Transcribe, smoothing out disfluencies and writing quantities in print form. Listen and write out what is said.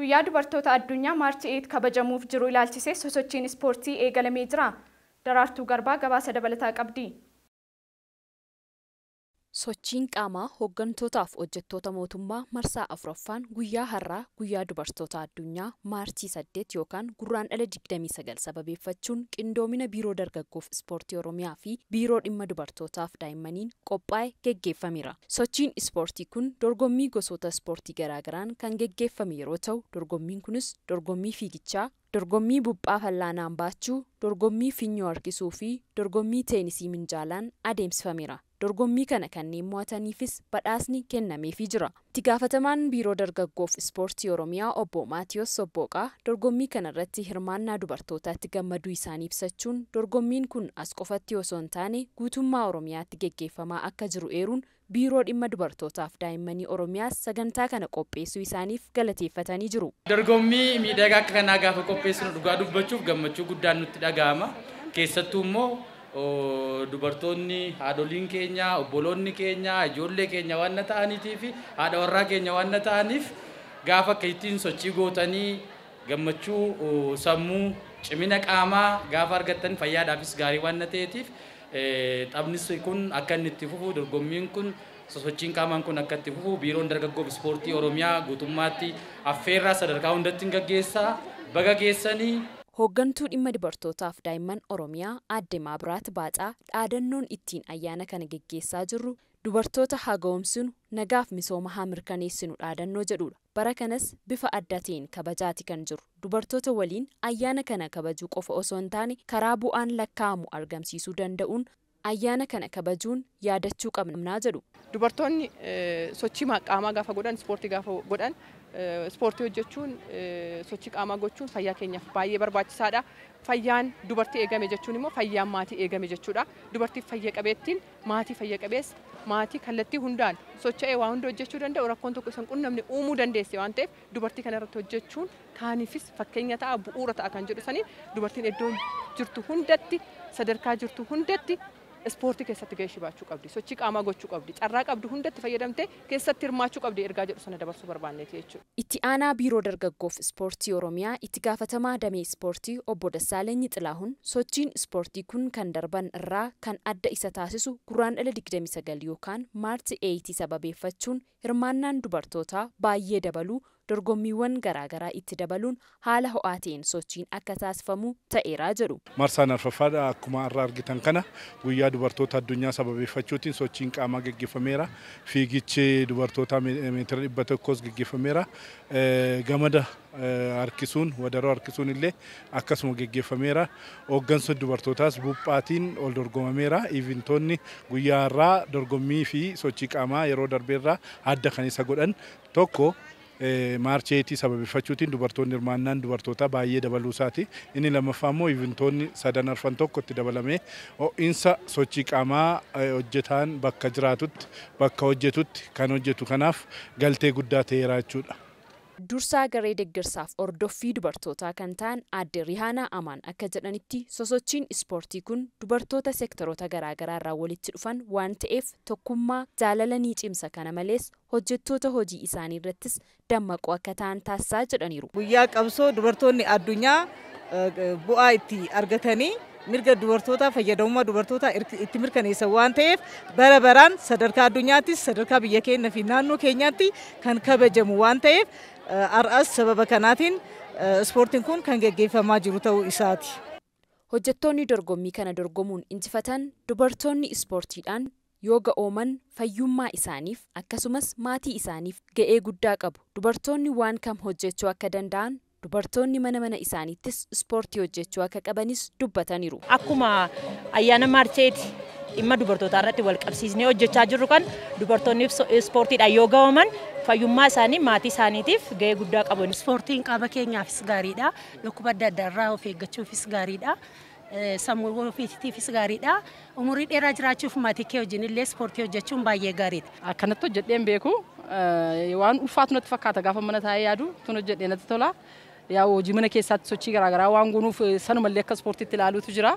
Guyyaa dubartoota addunyaa Maarchi 8 kabajamuuf jiru ilaalchisee sosochiin ispoortii eegalamee jira. Daraartuu Garbaa gabaasa dabalataa qabdi. Sochiin qaamaa hooggantootaafi hojjettoota mootummaa marsaa afuraffaan guyyaa har'aa guyyaa dubartoota addunyaa Maarchii 8 yookaan gurraandhala 29 sababeeffachuun qindoomina biiroo dargaggoof ispoortii Oromiyaa fi biiroo dhimma dubartootaaf daa'immaniin qophaa'e geggeeffameera. Sochiin ispoortii kun dorgommii gosoota ispoortii garaagaraan kan geggeeffame yeroo ta'u, dorgommiin kunis dorgommii fiigichaa, dorgommii buphaa fal'aanaan baachuu, dorgommii finyoo harkisuu fi dorgommii teenisii minjaalaan adeemsifameera. Dorgommii kana kanneen mo'ataniifis badhaasni kennameefii jira. Itti gaafatamaan biiroo dargaggoof ispoortii Oromiyaa obbo Maatiyos Sobbooqaa dorgommii kana irratti hirmaannaa dubartootaatti gammaduu isaanii ibsachuun dorgommiin kun as qofatti osoo hin taane guutummaa Oromiyaatti geggeeffamaa akka jiru eeruun biiroo dhimma dubartootaaf daa'immanii Oromiyaas sagantaa kana qopheessuu isaaniif galateeffatanii jiru. Dorgommii miidhagaa akka kanaa gaafa qopheessinu dhugaa dubbachuuf gammachuu guddaan nutti dhaga'ama. Keessattuu immoo dubartoonni haadholiin keenya, obboloonni keenya, ijoollee keenya waan ta'aniitii fi haadha warraa keenya waan ta'aniif gaafa akka ittiin sochii gootanii gammachuu sammuu cimina qaamaa gaafa argattan fayyaadhaafis gaarii waan ta'eetiif taphnis kun akka inni itti fufu dorgommiin kun sosochiin qaamaan kun akka itti fufu biiroon dargaggoof ispoortii Oromiyaa guutummaatti affeerraa sadarkaa hundatti gaggeessaa baga geessanii. Hooggantuu dhimma dubartootaaf daa'imman Oromiyaa Aadde Maabiraat Baacaa dhaadannoon ittiin ayyaana kana geggeessaa jirru dubartoota haa ga'oomsinu nagaaf misooma haa mirkaneessinu dhaadannoo jedhudha. Bara kanas bifa adda ta'een kabajaati kan jiru. Dubartoota waliin ayyaana kana kabajuu qofa osoo hin taane karaa bu'aan lakkaa'amu argamsiisuu danda'uun ayyaana kana kabajuun yaadachuu qabnaa jedhu. Dubartoonni sochii qaamaa gaafa godhan, ispoortii gaafa godhan, ispoortii hojjechuun sochii qaamaa gochuun fayyaa keenyaaf baay'ee barbaachisaadha. Fayyaan dubartii eegame jechuun immoo fayyaan maatii eegame jechuudha. Dubartii fayya qabeettiin maatii fayya qabeessa, maatii kallattii hundaan socho'ee waa hunda hojjechuu danda'u, rakkoon tokko isaan qunnamne uumuu dandeesse waan ta'eef dubartii kana irratti hojjechuun kaaniifis fakkeenya ta'a, bu'uura ta'a kan jedhu sanii dubartiin iddoo jirtu hundatti, sadarkaa jirtu hundatti ispoortii keessatti gahee baachuu qabdi, sochii qaamaa gochuu qabdi, carraa qabdu hundatti fayyadamtee keessatti hirmaachuu qabdi ergaa jedhu sana dabarsuu barbaanneeti jechuudha. Itti aanaa biiroo dargaggoof ispoortii Oromiyaa itti gaafatamaa damee ispoortii obbo Dassaalenyi Xilaahuun sochiin ispoortii kun kan darban irraa kan adda isa taasisu gurraandhala 29 yookaan Maarchi 8 sababeeffachuun hirmaannaan dubartootaa baay'ee dabaluu dorgommiiwwan garaagaraa itti dabaluun haala ho'aa ta'een sochiin akka taasifamu ta'eeraa jedhu. Marsaan arfaffaadha akkuma irraa argitan kana guyyaa dubartoota addunyaa sababeeffachuutiin sochiin qaamaa geggeeffameera. Fiigichi dubartoota meetira 100 geggeeffameera. Gamada harkisuun wadaroo harkisuun illee akkasuma geggeeffameera. Hooggansa dubartootaas buphaatiin ol dorgomameera. Ivintoonni guyyaa irraa dorgommii fi sochii qaamaa yeroo darbeerraa adda kan isa godhan tokko Maarchi 8 sababeeffachuutiin dubartoonni hirmaannaan dubartootaa baay'ee dabaluu isaati. Inni lammaffaa immoo ivintoonni sadan arfan tokko itti dabalamee ho'iinsa sochii qaamaa hojjetaan bakka jiraatutti bakka hojjetutti kan hojjetu kanaaf galtee guddaa ta'eera jechuudha. Dursaa garee deeggarsaaf ordoffii dubartootaa kan ta'an Aadde Rihaanaa Amaan akka jedhanitti sosochiin ispoortii kun dubartoota seektaroota garaagaraa irraa walitti dhufan waan ta'eef tokkummaa jaalala ni cimsa, kana malees hojjettoota hojii isaanii irrattis dammaquu akka ta'an taasisaa jedhaniiru. Guyyaa qabsoo dubartoonni addunyaa bu'aa itti argatanii mirga dubartootaa fayyadamummaa dubartootaa itti mirkaneessan waan ta'eef bara baraan sadarkaa addunyaattis sadarkaa biyya keenya fi naannoo keenyaatti kan kabajamu waan ta'eef har'as sababa kanaatiin ispoortiin kun kan geggeeffamaa jiru ta'uu isaati. Hojjettoonni dorgommii kana dorgomuun injifatan dubartoonni ispoortiidhaan yoo ga'ooman fayyummaa isaaniif akkasumas maatii isaaniif ga'ee guddaa qabu. Dubartoonni waan kam hojjechuu akka danda'an dubartoonni mana isaaniittis ispoortii hojjechuu akka qabanis dubbataniiru. Akkuma ayyaana Maarcheeti dhimma dubartootaa irratti wal qabsiisnee hojjechaa jirru kan dubartoonni ispoortiidhaan yoo ga'ooman fayyummaa isaanii maatii isaaniitiif ga'ee guddaa qabu. Ispoortiin qaama keenyaafis gaariidha. Dhukkuba adda addaa irraa of eeggachuufis gaariidha. Sammuu ofiitiifis gaariidha. Umurii dheeraa jiraachuuf maatii kee wajjin illee ispoortii hojjechuun baay'ee gaariidha. Akkanatti hojjedheen beeku waan ulfaatu natti fakkaata gaafa mana taa'ee yaadu tun hojjedhee natti tola. Yaa hojii mana keessaatti sochii garaagaraa waan goonuuf sanumallee akka ispoortiitti ilaaluutu jira.